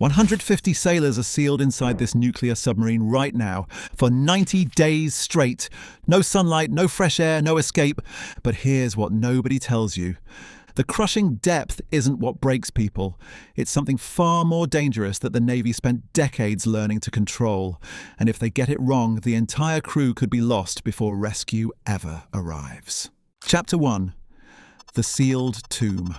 150 sailors are sealed inside this nuclear submarine right now for 90 days straight. No sunlight, no fresh air, no escape. But here's what nobody tells you. The crushing depth isn't what breaks people. It's something far more dangerous that the Navy spent decades learning to control. And if they get it wrong, the entire crew could be lost before rescue ever arrives. Chapter 1. The Sealed Tomb.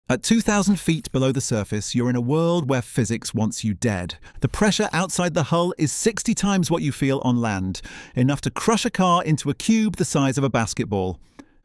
At 2,000 feet below the surface, you're in a world where physics wants you dead. The pressure outside the hull is 60 times what you feel on land, enough to crush a car into a cube the size of a basketball.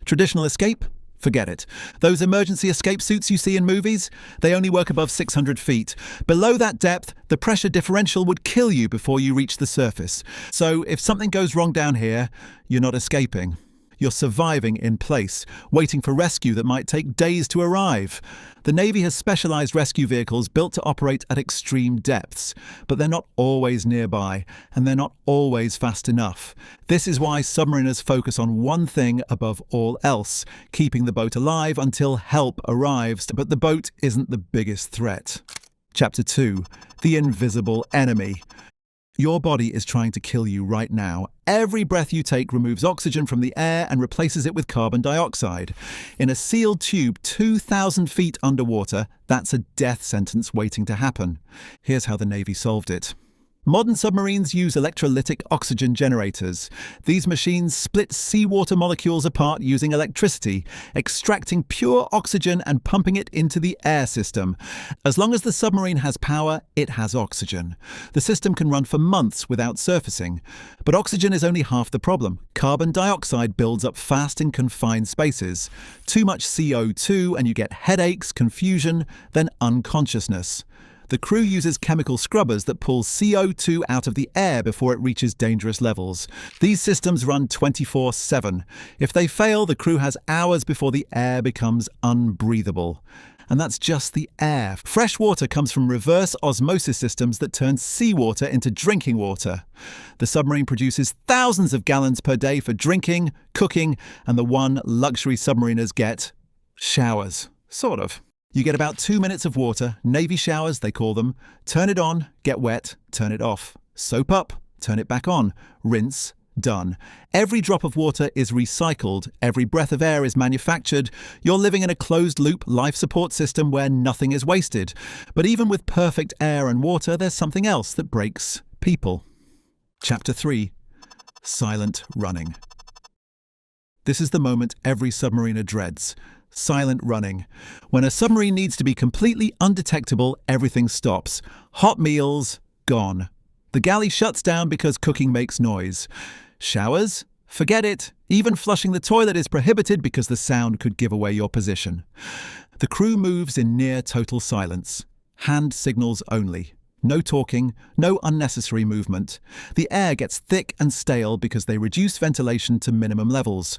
Traditional escape? Forget it. Those emergency escape suits you see in movies, they only work above 600 feet. Below that depth, the pressure differential would kill you before you reach the surface. So if something goes wrong down here, you're not escaping. You're surviving in place, waiting for rescue that might take days to arrive. The Navy has specialized rescue vehicles built to operate at extreme depths, but they're not always nearby, and they're not always fast enough. This is why submariners focus on one thing above all else, keeping the boat alive until help arrives, but the boat isn't the biggest threat. Chapter 2. The Invisible Enemy. Your body is trying to kill you right now. Every breath you take removes oxygen from the air and replaces it with carbon dioxide. In a sealed tube 2,000 feet underwater, that's a death sentence waiting to happen. Here's how the Navy solved it. Modern submarines use electrolytic oxygen generators. These machines split seawater molecules apart using electricity, extracting pure oxygen and pumping it into the air system. As long as the submarine has power, it has oxygen. The system can run for months without surfacing. But oxygen is only half the problem. Carbon dioxide builds up fast in confined spaces. Too much CO2 and you get headaches, confusion, then unconsciousness. The crew uses chemical scrubbers that pull CO2 out of the air before it reaches dangerous levels. These systems run 24/7. If they fail, the crew has hours before the air becomes unbreathable. And that's just the air. Fresh water comes from reverse osmosis systems that turn seawater into drinking water. The submarine produces thousands of gallons per day for drinking, cooking, and the one luxury submariners get: showers. Sort of. You get about 2 minutes of water, Navy showers they call them. Turn it on, get wet, turn it off. Soap up, turn it back on. Rinse, done. Every drop of water is recycled, every breath of air is manufactured. You're living in a closed-loop life support system where nothing is wasted. But even with perfect air and water, there's something else that breaks people. Chapter 3. Silent Running. This is the moment every submariner dreads. Silent running. When a submarine needs to be completely undetectable, everything stops. Hot meals, gone. The galley shuts down because cooking makes noise. Showers? Forget it. Even flushing the toilet is prohibited because the sound could give away your position. The crew moves in near total silence. Hand signals only. No talking, no unnecessary movement. The air gets thick and stale because they reduce ventilation to minimum levels.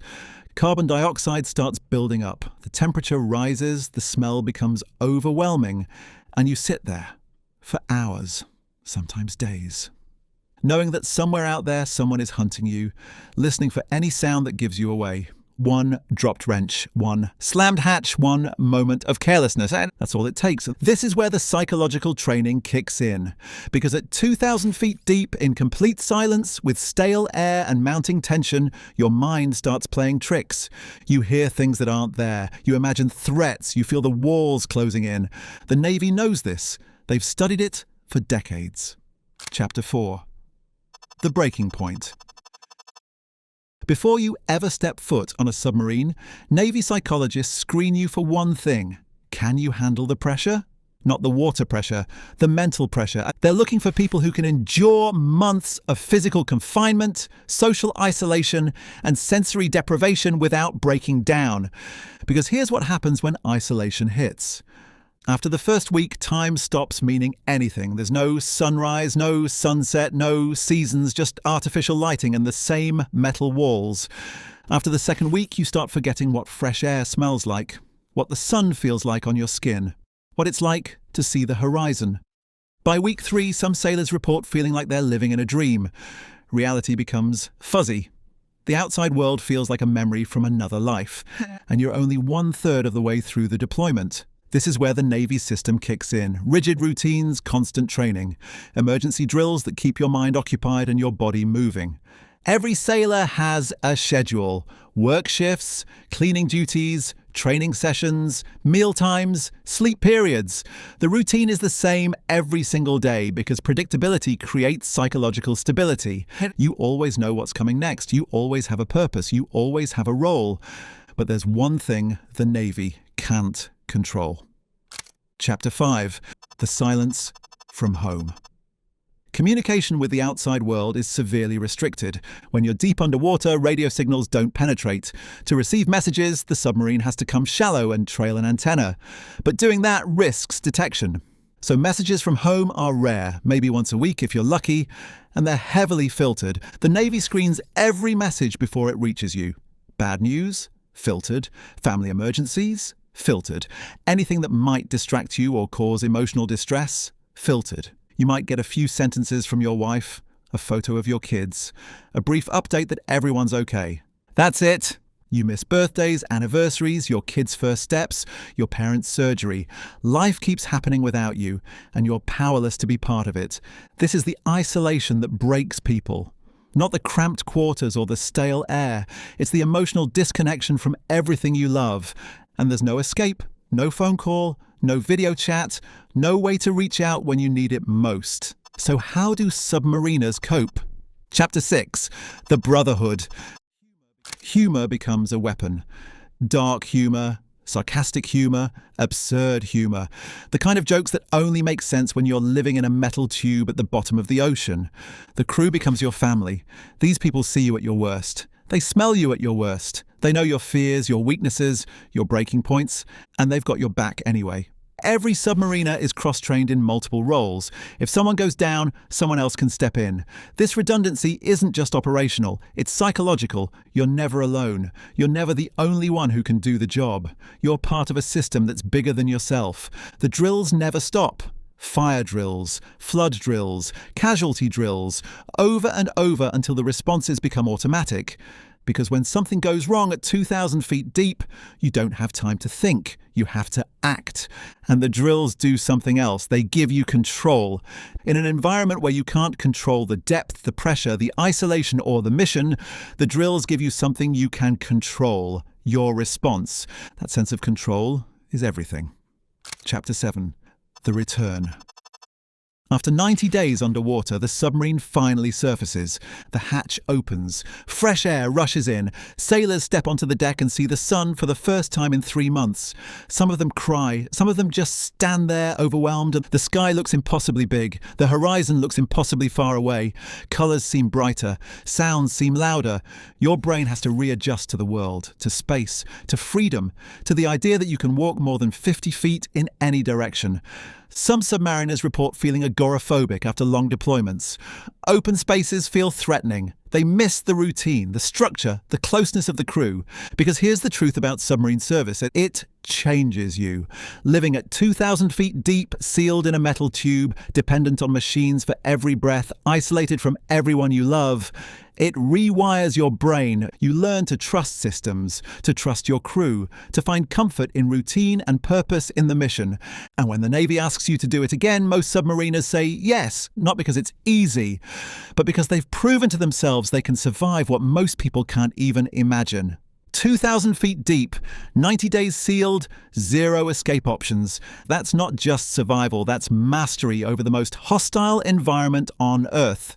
Carbon dioxide starts building up. The temperature rises, the smell becomes overwhelming, and you sit there for hours, sometimes days, knowing that somewhere out there someone is hunting you, listening for any sound that gives you away. One dropped wrench, one slammed hatch, one moment of carelessness, and that's all it takes. This is where the psychological training kicks in, because at 2,000 feet deep in complete silence with stale air and mounting tension, your mind starts playing tricks. You hear things that aren't there. You imagine threats. You feel the walls closing in. The Navy knows this. They've studied it for decades. Chapter 4. The Breaking Point. Before you ever step foot on a submarine, Navy psychologists screen you for one thing. Can you handle the pressure? Not the water pressure, the mental pressure. They're looking for people who can endure months of physical confinement, social isolation, and sensory deprivation without breaking down. Because here's what happens when isolation hits. After the first week, time stops meaning anything. There's no sunrise, no sunset, no seasons, just artificial lighting and the same metal walls. After the second week, you start forgetting what fresh air smells like, what the sun feels like on your skin, what it's like to see the horizon. By week 3, some sailors report feeling like they're living in a dream. Reality becomes fuzzy. The outside world feels like a memory from another life, and you're only 1/3 of the way through the deployment. This is where the Navy system kicks in. Rigid routines, constant training. Emergency drills that keep your mind occupied and your body moving. Every sailor has a schedule. Work shifts, cleaning duties, training sessions, meal times, sleep periods. The routine is the same every single day because predictability creates psychological stability. You always know what's coming next. You always have a purpose. You always have a role. But there's one thing the Navy can't control. Chapter 5. The Silence from Home. Communication with the outside world is severely restricted. When you're deep underwater, radio signals don't penetrate. To receive messages, the submarine has to come shallow and trail an antenna. But doing that risks detection. So messages from home are rare, maybe once a week if you're lucky, and they're heavily filtered. The Navy screens every message before it reaches you. Bad news? Filtered. Family emergencies? Filtered. Anything that might distract you or cause emotional distress? Filtered. You might get a few sentences from your wife, a photo of your kids, a brief update that everyone's okay. That's it. You miss birthdays, anniversaries, your kids' first steps, your parents' surgery. Life keeps happening without you, and you're powerless to be part of it. This is the isolation that breaks people. Not the cramped quarters or the stale air. It's the emotional disconnection from everything you love. And there's no escape, no phone call, no video chat, no way to reach out when you need it most. So how do submariners cope? Chapter 6. The Brotherhood. Humor becomes a weapon. Dark humor, sarcastic humor, absurd humor. The kind of jokes that only make sense when you're living in a metal tube at the bottom of the ocean. The crew becomes your family. These people see you at your worst. They smell you at your worst. They know your fears, your weaknesses, your breaking points, and they've got your back anyway. Every submariner is cross-trained in multiple roles. If someone goes down, someone else can step in. This redundancy isn't just operational, it's psychological. You're never alone. You're never the only one who can do the job. You're part of a system that's bigger than yourself. The drills never stop. Fire drills, flood drills, casualty drills, over and over until the responses become automatic. Because when something goes wrong at 2,000 feet deep, you don't have time to think. You have to act. And the drills do something else. They give you control. In an environment where you can't control the depth, the pressure, the isolation, or the mission, the drills give you something you can control. Your response. That sense of control is everything. Chapter 7. The Return. After 90 days underwater, the submarine finally surfaces. The hatch opens. Fresh air rushes in. Sailors step onto the deck and see the sun for the first time in 3 months. Some of them cry. Some of them just stand there overwhelmed. The sky looks impossibly big. The horizon looks impossibly far away. Colours seem brighter. Sounds seem louder. Your brain has to readjust to the world, to space, to freedom, to the idea that you can walk more than 50 feet in any direction. Some submariners report feeling agoraphobic after long deployments. Open spaces feel threatening. They miss the routine, the structure, the closeness of the crew. Because here's the truth about submarine service. It changes you. Living at 2,000 feet deep, sealed in a metal tube, dependent on machines for every breath, isolated from everyone you love, it rewires your brain. You learn to trust systems, to trust your crew, to find comfort in routine and purpose in the mission. And when the Navy asks you to do it again, most submariners say yes, not because it's easy, but because they've proven to themselves they can survive what most people can't even imagine. 2,000 feet deep, 90 days sealed, 0 escape options. That's not just survival, that's mastery over the most hostile environment on Earth.